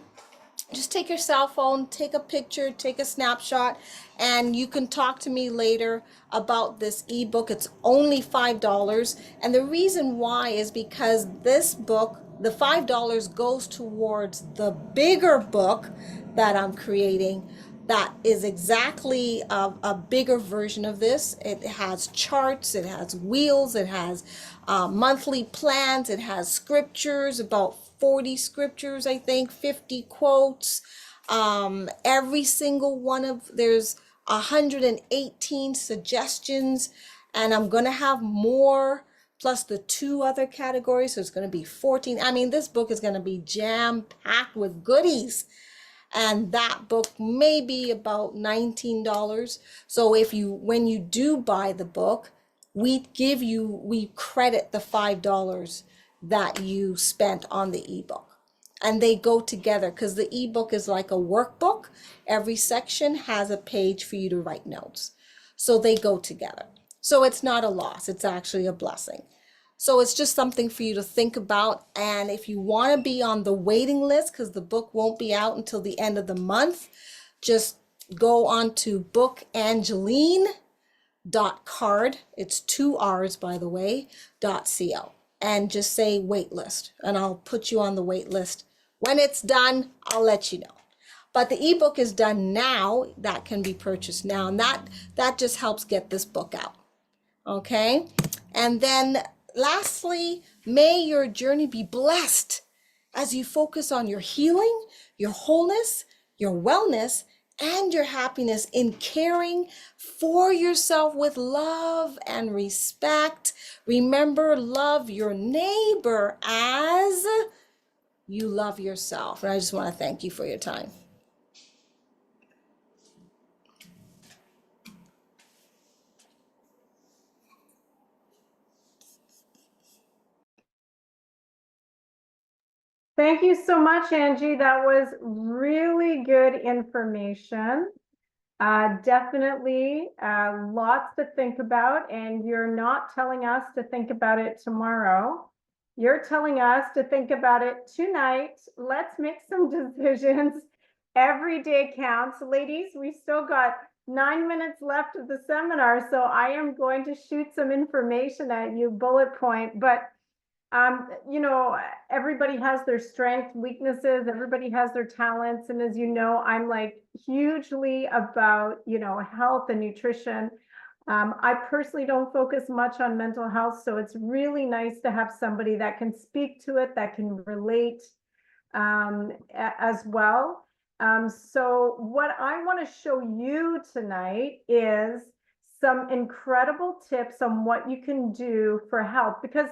Just take your cell phone, take a picture, take a snapshot, and you can talk to me later about this ebook. It's only $5. And the reason why is because this book, the $5 goes towards the bigger book that I'm creating that is exactly a bigger version of this. It has charts, it has wheels, it has monthly plans, it has scriptures, about 40 scriptures, I think, 50 quotes. Every single one there's 118 suggestions, and I'm going to have more, plus the 2 other categories, so it's going to be 14. I mean, this book is going to be jam-packed with goodies. And that book may be about $19. So when you do buy the book, we credit the $5 that you spent on the ebook. And they go together because the ebook is like a workbook. Every section has a page for you to write notes. So they go together. So it's not a loss, it's actually a blessing. So it's just something for you to think about. And if you want to be on the waiting list, because the book won't be out until the end of the month, just go on to bookangeline.card. It's 2 R's, by the way, .co. And just say wait list. And I'll put you on the wait list. When it's done, I'll let you know. But the ebook is done now. That can be purchased now. And that just helps get this book out. Okay? And then lastly, may your journey be blessed as you focus on your healing, your wholeness, your wellness, and your happiness in caring for yourself with love and respect. Remember, love your neighbor as you love yourself. And I just want to thank you for your time. Thank you so much, Angie. That was really good information. Definitely lots to think about, and you're not telling us to think about it tomorrow. You're telling us to think about it tonight. Let's make some decisions. Every day counts. Ladies, we still got 9 minutes left of the seminar, so I am going to shoot some information at you, bullet point, but you know, everybody has their strengths, weaknesses, everybody has their talents. And as you know, I'm like hugely about, you know, health and nutrition. I personally don't focus much on mental health. So it's really nice to have somebody that can speak to it, that can relate as well. So what I want to show you tonight is some incredible tips on what you can do for health, because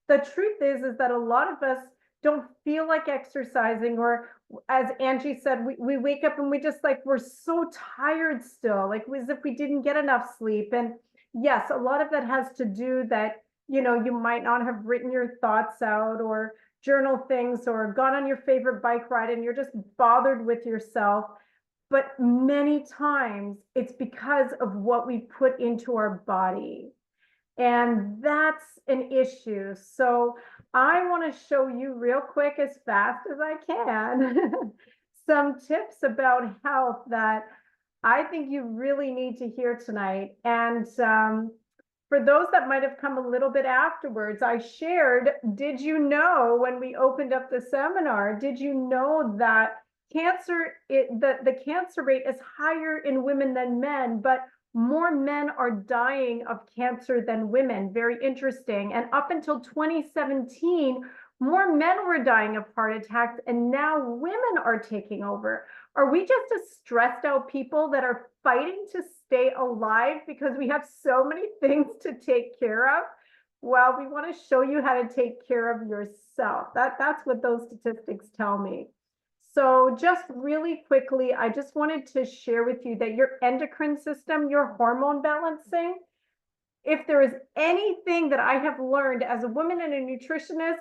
the truth is that a lot of us don't feel like exercising, or as Angie said, we wake up and we just like, we're so tired still, like as if we didn't get enough sleep. And yes, a lot of that has to do that, you know, you might not have written your thoughts out or journal things or gone on your favorite bike ride and you're just bothered with yourself. But many times it's because of what we put into our body. And that's an issue. So I want to show you real quick, as fast as I can, some tips about health that I think you really need to hear tonight. And for those that might have come a little bit afterwards, I shared, did you know when we opened up the seminar, did you know that the cancer rate is higher in women than men, but more men are dying of cancer than women? Very interesting. And up until 2017, more men were dying of heart attacks, and now women are taking over. Are we just a stressed out people that are fighting to stay alive because we have so many things to take care of? Well, we want to show you how to take care of yourself. That's what those statistics tell me. So just really quickly, I just wanted to share with you that your endocrine system, your hormone balancing, if there is anything that I have learned as a woman and a nutritionist,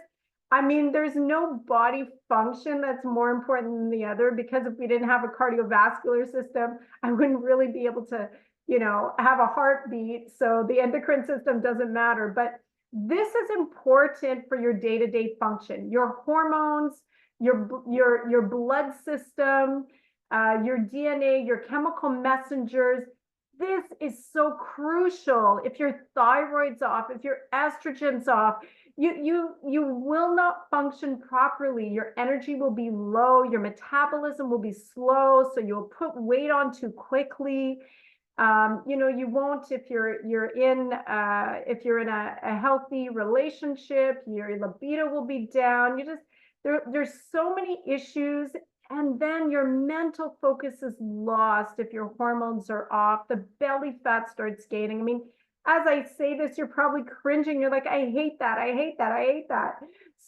I mean, there's no body function that's more important than the other, because if we didn't have a cardiovascular system, I wouldn't really be able to, you know, have a heartbeat. So the endocrine system doesn't matter, but this is important for your day-to-day function, your hormones, your blood system, your DNA, your chemical messengers. This is so crucial. If your thyroid's off, if your estrogen's off, you will not function properly. Your energy will be low, your metabolism will be slow, so you'll put weight on too quickly. You know, you won't if you're in a healthy relationship, your libido will be down. There's so many issues. And then your mental focus is lost if your hormones are off. The belly fat starts gaining. I mean, as I say this, you're probably cringing. You're like, I hate that. I hate that. I hate that.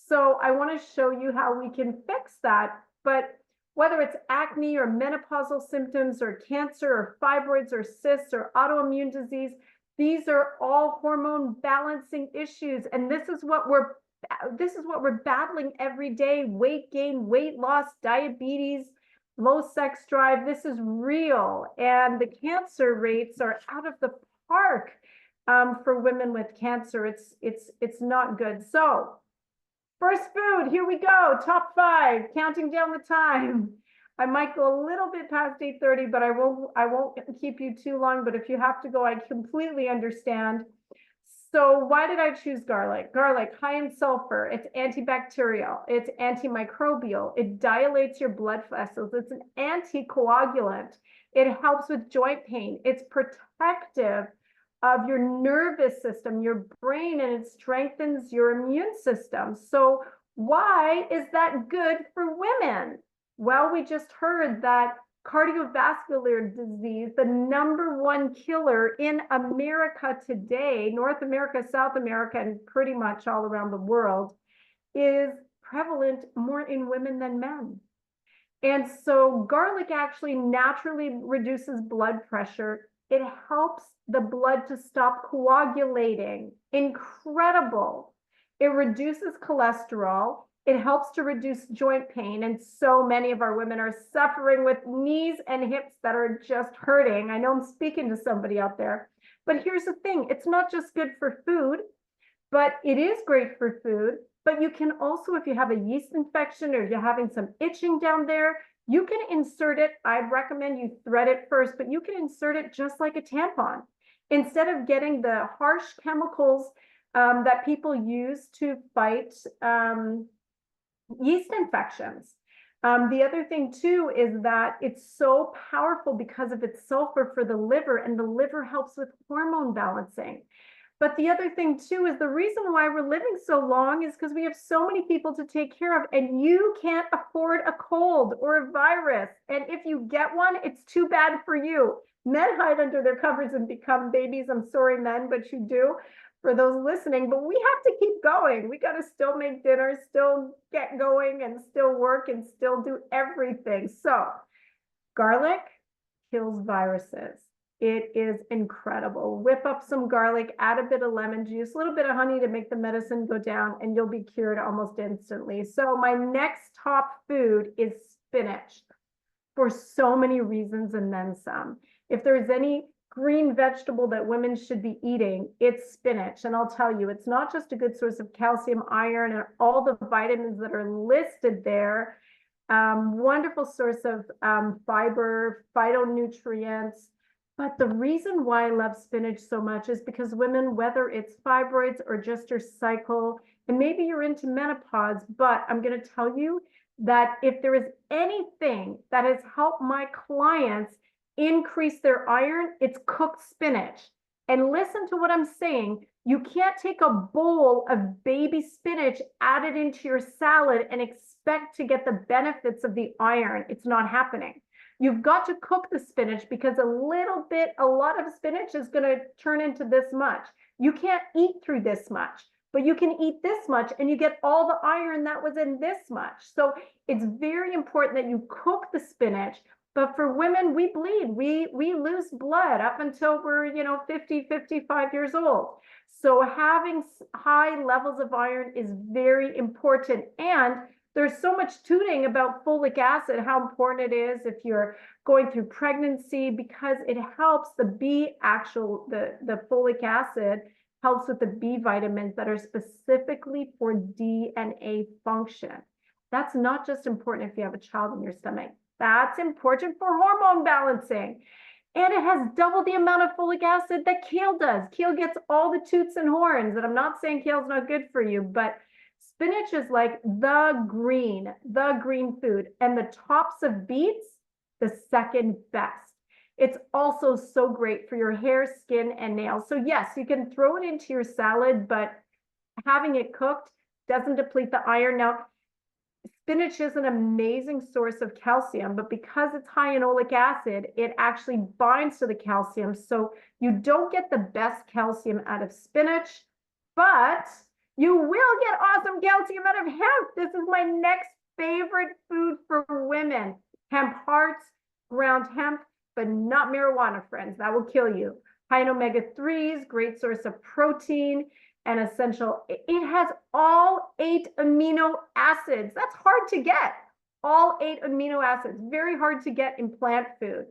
So I want to show you how we can fix that. But whether it's acne or menopausal symptoms or cancer or fibroids or cysts or autoimmune disease. These are all hormone balancing issues. And this is what we're battling every day: weight gain, weight loss, diabetes, low sex drive. This is real. And the cancer rates are out of the park for women with cancer. It's not good. So first food, here we go. Top 5, counting down the time. I might go a little bit past 8:30, but I won't keep you too long. But if you have to go, I completely understand. So why did I choose garlic? Garlic, high in sulfur. It's antibacterial. It's antimicrobial. It dilates your blood vessels. It's an anticoagulant. It helps with joint pain. It's protective of your nervous system, your brain, and it strengthens your immune system. So why is that good for women? Well, we just heard that cardiovascular disease, the #1 killer in America today, North America, South America, and pretty much all around the world, is prevalent more in women than men. And so garlic actually naturally reduces blood pressure. It helps the blood to stop coagulating. Incredible. It reduces cholesterol. It helps to reduce joint pain. And so many of our women are suffering with knees and hips that are just hurting. I know I'm speaking to somebody out there. But here's the thing. It's not just good for food, but it is great for food. But you can also, if you have a yeast infection or you're having some itching down there, you can insert it. I'd recommend you thread it first, but you can insert it just like a tampon. Instead of getting the harsh chemicals that people use to fight yeast infections. The other thing too is that it's so powerful because of its sulfur for the liver, and the liver helps with hormone balancing. But the other thing too is the reason why we're living so long is because we have so many people to take care of, and you can't afford a cold or a virus. And if you get one, it's too bad for you. Men hide under their covers and become babies. I'm sorry, men, but you do. For those listening, but we have to keep going. We got to still make dinner, still get going, and still work, and still do everything. So garlic kills viruses. It is incredible. Whip up some garlic, add a bit of lemon juice, a little bit of honey to make the medicine go down, and you'll be cured almost instantly. So my next top food is spinach, for so many reasons and then some. If there's any green vegetable that women should be eating, it's spinach. And I'll tell you, it's not just a good source of calcium, iron, and all the vitamins that are listed there. Wonderful source of fiber, phytonutrients. But the reason why I love spinach so much is because women, whether it's fibroids or just your cycle, and maybe you're into menopause, but I'm going to tell you that if there is anything that has helped my clients increase their iron, it's cooked spinach. And listen to what I'm saying. You can't take a bowl of baby spinach, add it into your salad, and expect to get the benefits of the iron. It's not happening. You've got to cook the spinach, because a lot of spinach is going to turn into this much. You can't eat through this much, but you can eat this much and you get all the iron that was in this much. So it's very important that you cook the spinach. But for women, we bleed, we lose blood up until we're, 50, 55 years old. So having high levels of iron is very important. And there's so much tuning about folic acid, how important it is if you're going through pregnancy, because it helps the folic acid helps with the B vitamins that are specifically for DNA function. That's not just important if you have a child in your stomach. That's important for hormone balancing. And it has double the amount of folic acid that kale does. Kale gets all the toots and horns. And I'm not saying kale's not good for you, but spinach is like the green food. And the tops of beets, the second best. It's also so great for your hair, skin, and nails. So yes, you can throw it into your salad, but having it cooked doesn't deplete the iron. Now, spinach is an amazing source of calcium, but because it's high in oleic acid, it actually binds to the calcium. So you don't get the best calcium out of spinach, but you will get awesome calcium out of hemp. This is my next favorite food for women. Hemp hearts, ground hemp, but not marijuana, friends. That will kill you. High in omega-3s, great source of protein and essential. It has all 8 amino acids. That's hard to get. All 8 amino acids, very hard to get in plant food.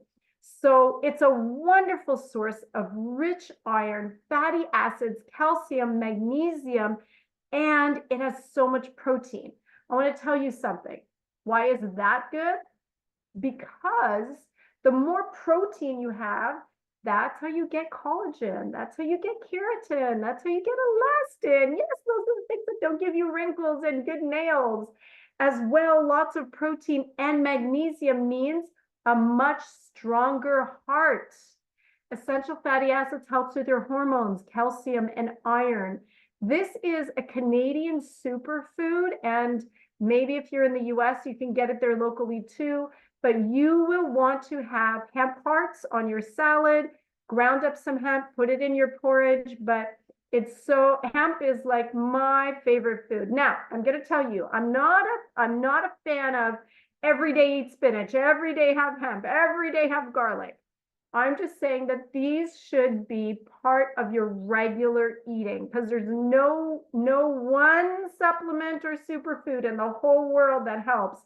So it's a wonderful source of rich iron, fatty acids, calcium, magnesium, and it has so much protein. I want to tell you something. Why is that good? Because the more protein you have, that's how you get collagen. That's how you get keratin. That's how you get elastin. Yes, those are the things that don't give you wrinkles and good nails. As well, lots of protein and magnesium means a much stronger heart. Essential fatty acids helps with your hormones, calcium and iron. This is a Canadian superfood, and maybe if you're in the US, you can get it there locally too, but you will want to have hemp hearts on your salad, ground up some hemp, put it in your porridge, but hemp is like my favorite food. Now, I'm going to tell you, I'm not a fan of every day eat spinach, every day have hemp, every day have garlic. I'm just saying that these should be part of your regular eating because there's no one supplement or superfood in the whole world that helps.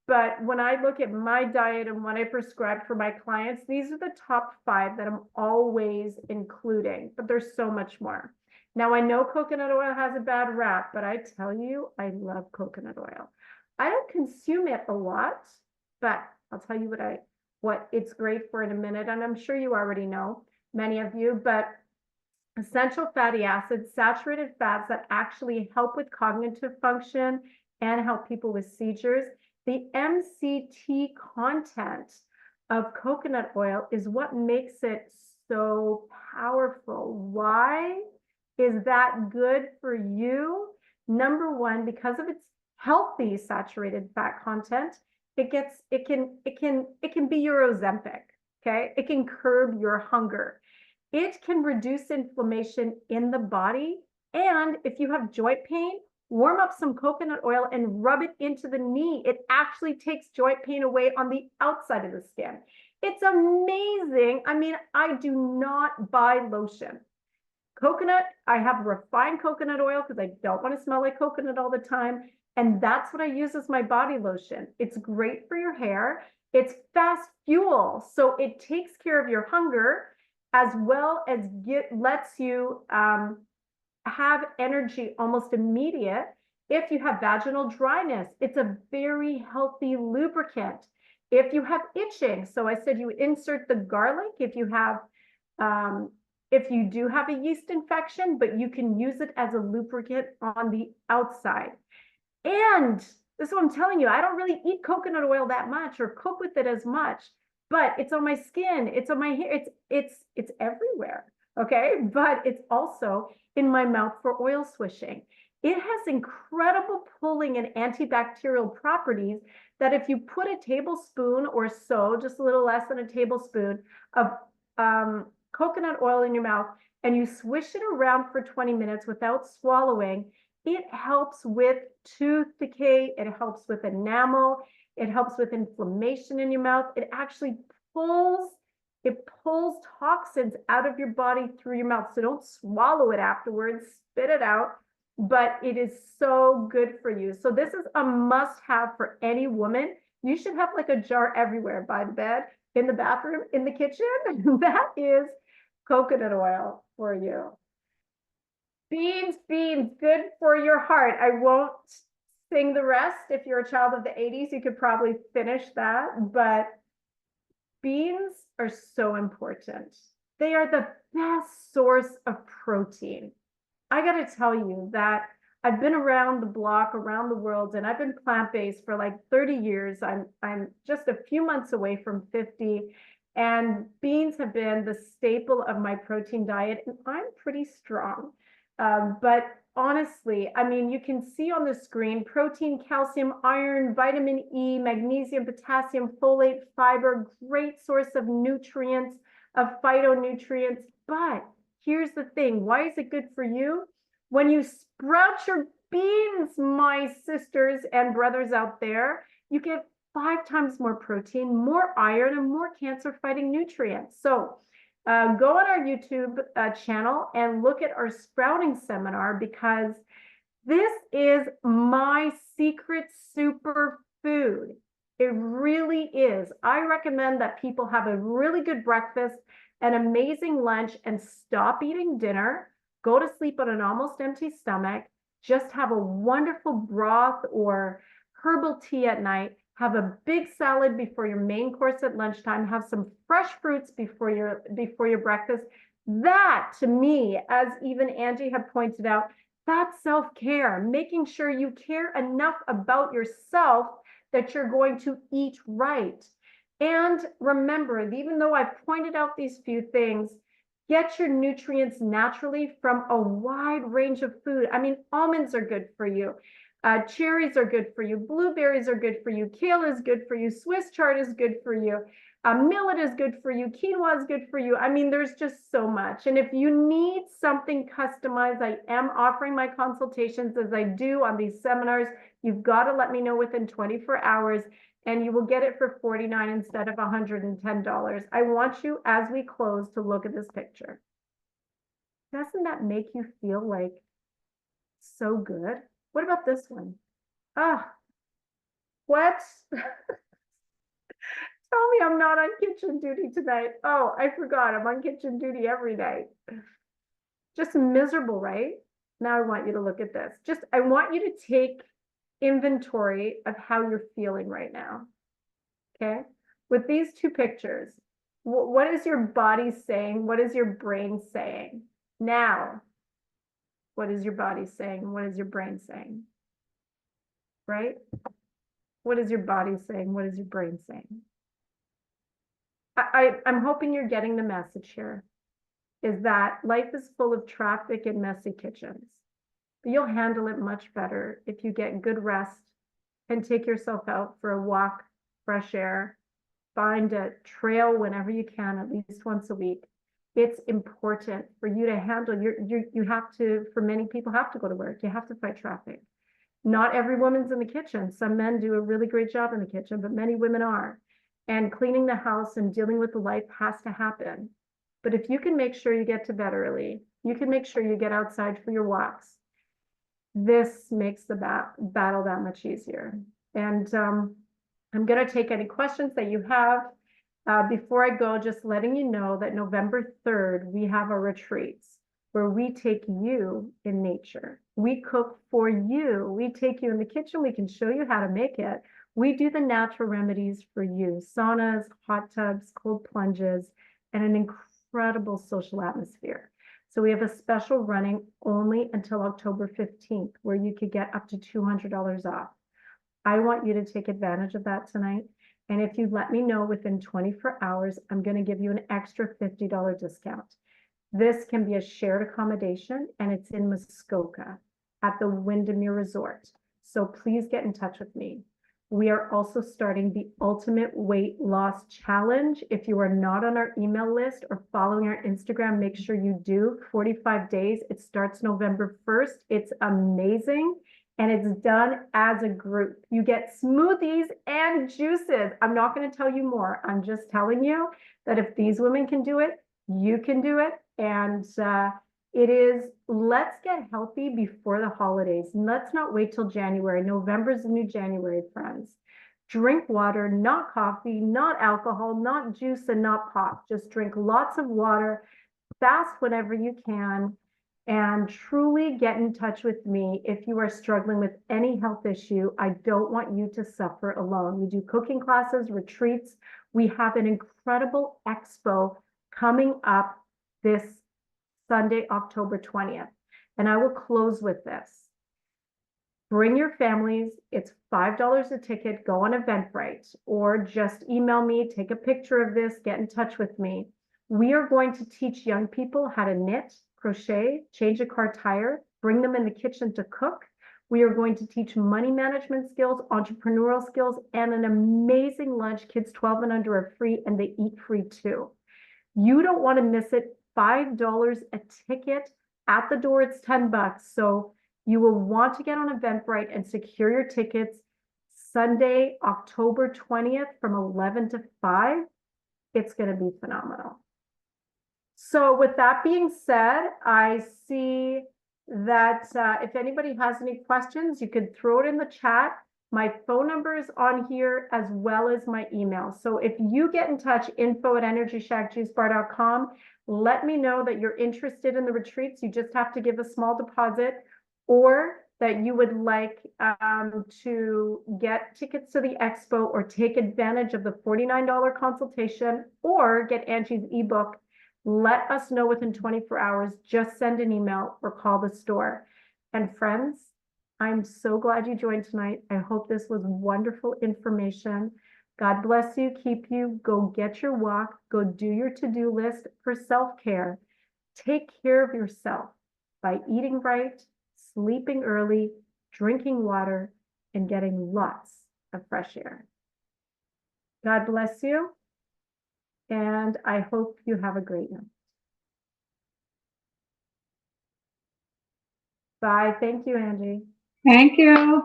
But when I look at my diet and what I prescribe for my clients, these are the top 5 that I'm always including, but there's so much more. Now, I know coconut oil has a bad rap, but I tell you, I love coconut oil. I don't consume it a lot, but I'll tell you what it's great for in a minute. And I'm sure you already know, many of you, but essential fatty acids, saturated fats that actually help with cognitive function and help people with seizures. The MCT content of coconut oil is what makes it so powerful. Why is that good for you? Number one, because of its healthy saturated fat content, it can be your Ozempic, okay? It can curb your hunger. It can reduce inflammation in the body. And if you have joint pain, warm up some coconut oil and rub it into the knee. It actually takes joint pain away on the outside of the skin. It's amazing. I mean, I do not buy lotion. Coconut, I have refined coconut oil because I don't want to smell like coconut all the time. And that's what I use as my body lotion. It's great for your hair. It's fast fuel. So it takes care of your hunger as well as lets you have energy almost immediate. If you have vaginal dryness, it's a very healthy lubricant. If you have itching, so I said you insert the garlic if you do have a yeast infection, but you can use it as a lubricant on the outside. And this is what I'm telling you, I don't really eat coconut oil that much or cook with it as much, but it's on my skin, it's on my hair, it's everywhere, okay? But it's also in my mouth for oil swishing. It has incredible pulling and antibacterial properties that if you put a tablespoon or so, just a little less than a tablespoon of coconut oil in your mouth and you swish it around for 20 minutes without swallowing, it helps with tooth decay, it helps with enamel, it helps with inflammation in your mouth. It actually pulls toxins out of your body through your mouth. So don't swallow it afterwards, spit it out, but it is so good for you. So this is a must-have for any woman. You should have like a jar everywhere, by the bed, in the bathroom, in the kitchen. That is coconut oil for you. Beans, good for your heart. I won't sing the rest. If you're a child of the 80s, you could probably finish that, but beans are so important. They are the best source of protein. I got to tell you that I've been around the block, around the world, and I've been plant-based for like 30 years. I'm just a few months away from 50, and beans have been the staple of my protein diet, and I'm pretty strong. But honestly, I mean, you can see on the screen protein, calcium, iron, vitamin E, magnesium, potassium, folate, fiber, great source of nutrients, of phytonutrients. But here's the thing, why is it good for you? When you sprout your beans, my sisters and brothers out there. You get 5 times more protein, more iron, and more cancer-fighting nutrients. So go on our YouTube channel and look at our sprouting seminar, because this is my secret superfood. It really is. I recommend that people have a really good breakfast, an amazing lunch, and stop eating dinner. Go to sleep on an almost empty stomach. Just have a wonderful broth or herbal tea at night. Have a big salad before your main course at lunchtime. Have some fresh fruits before your breakfast. That, to me, as even Angie had pointed out, that's self-care, making sure you care enough about yourself that you're going to eat right. And remember, even though I've pointed out these few things, get your nutrients naturally from a wide range of food. I mean, almonds are good for you. Cherries are good for you. Blueberries are good for you. Kale is good for you. Swiss chard is good for you. Millet is good for you. Quinoa is good for you. I mean, there's just so much. And if you need something customized, I am offering my consultations as I do on these seminars. You've got to let me know within 24 hours, and you will get it for $49 instead of $110. I want you, as we close, to look at this picture. Doesn't that make you feel like so good? What about this one? Ah, what? Tell me I'm not on kitchen duty tonight. Oh, I forgot. I'm on kitchen duty every day. Just miserable, right? Now I want you to look at this. I want you to take inventory of how you're feeling right now. Okay? With these two pictures, what is your body saying? What is your brain saying? Now, what is your body saying? What is your brain saying? Right? What is your body saying? What is your brain saying? I'm hoping you're getting the message here, is that life is full of traffic and messy kitchens, but you'll handle it much better if you get good rest and take yourself out for a walk, fresh air, find a trail whenever you can, at least once a week. It's important for you to handle you have to, for many people, have to go to work. You have to fight traffic. Not every woman's in the kitchen. Some men do a really great job in the kitchen, but many women are. And cleaning the house and dealing with the life has to happen. But if you can make sure you get to bed early, you can make sure you get outside for your walks, this makes the battle that much easier. And I'm going to take any questions that you have. Before I go, just letting you know that November 3rd, we have our retreats where we take you in nature. We cook for you. We take you in the kitchen. We can show you how to make it. We do the natural remedies for you: saunas, hot tubs, cold plunges, and an incredible social atmosphere. So we have a special running only until October 15th, where you could get up to $200 off. I want you to take advantage of that tonight. And if you let me know within 24 hours, I'm going to give you an extra $50 discount. This can be a shared accommodation, and it's in Muskoka at the Windermere Resort. So please get in touch with me. We are also starting the Ultimate Weight Loss Challenge. If you are not on our email list or following our Instagram, make sure you do. 45 days. It starts November 1st. It's amazing. And it's done as a group. You get smoothies and juices. I'm not going to tell you more. I'm just telling you that if these women can do it, you can do it. And it is, let's get healthy before the holidays. Let's not wait till January. November's the new January, friends. Drink water, not coffee, not alcohol, not juice, and not pop. Just drink lots of water, fast whenever you can, and truly get in touch with me if you are struggling with any health issue. I don't want you to suffer alone. We do cooking classes, retreats. We have an incredible expo coming up this Sunday, October 20th. And I will close with this. Bring your families. It's $5 a ticket. Go on Eventbrite, or just email me, take a picture of this, get in touch with me. We are going to teach young people how to knit, crochet, change a car tire, bring them in the kitchen to cook. We are going to teach money management skills, entrepreneurial skills, and an amazing lunch. Kids 12 and under are free, and they eat free too. You don't want to miss it. $5 a ticket. At the door, it's $10. So You will want to get on Eventbrite and secure your tickets Sunday, October 20th from 11 to 5. It's going to be phenomenal. So with that being said, I see that if anybody has any questions, you could throw it in the chat. My phone number is on here as well as my email. So if you get in touch, info@energyshackjuicebar.com, let me know that you're interested in the retreats. You just have to give a small deposit, or that you would like to get tickets to the expo or take advantage of the $49 consultation or get Angie's ebook. Let us know within 24 hours. Just send an email or call the store. And friends, I'm so glad you joined tonight. I hope this was wonderful information. God bless you, keep you. Go get your walk. Go do your to-do list for self-care. Take care of yourself by eating right, sleeping early, drinking water, and getting lots of fresh air. God bless you. And I hope you have a great night. Bye. Thank you, Angie. Thank you.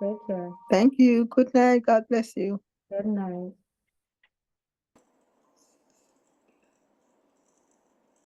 Take care. Thank you. Good night. God bless you. Good night.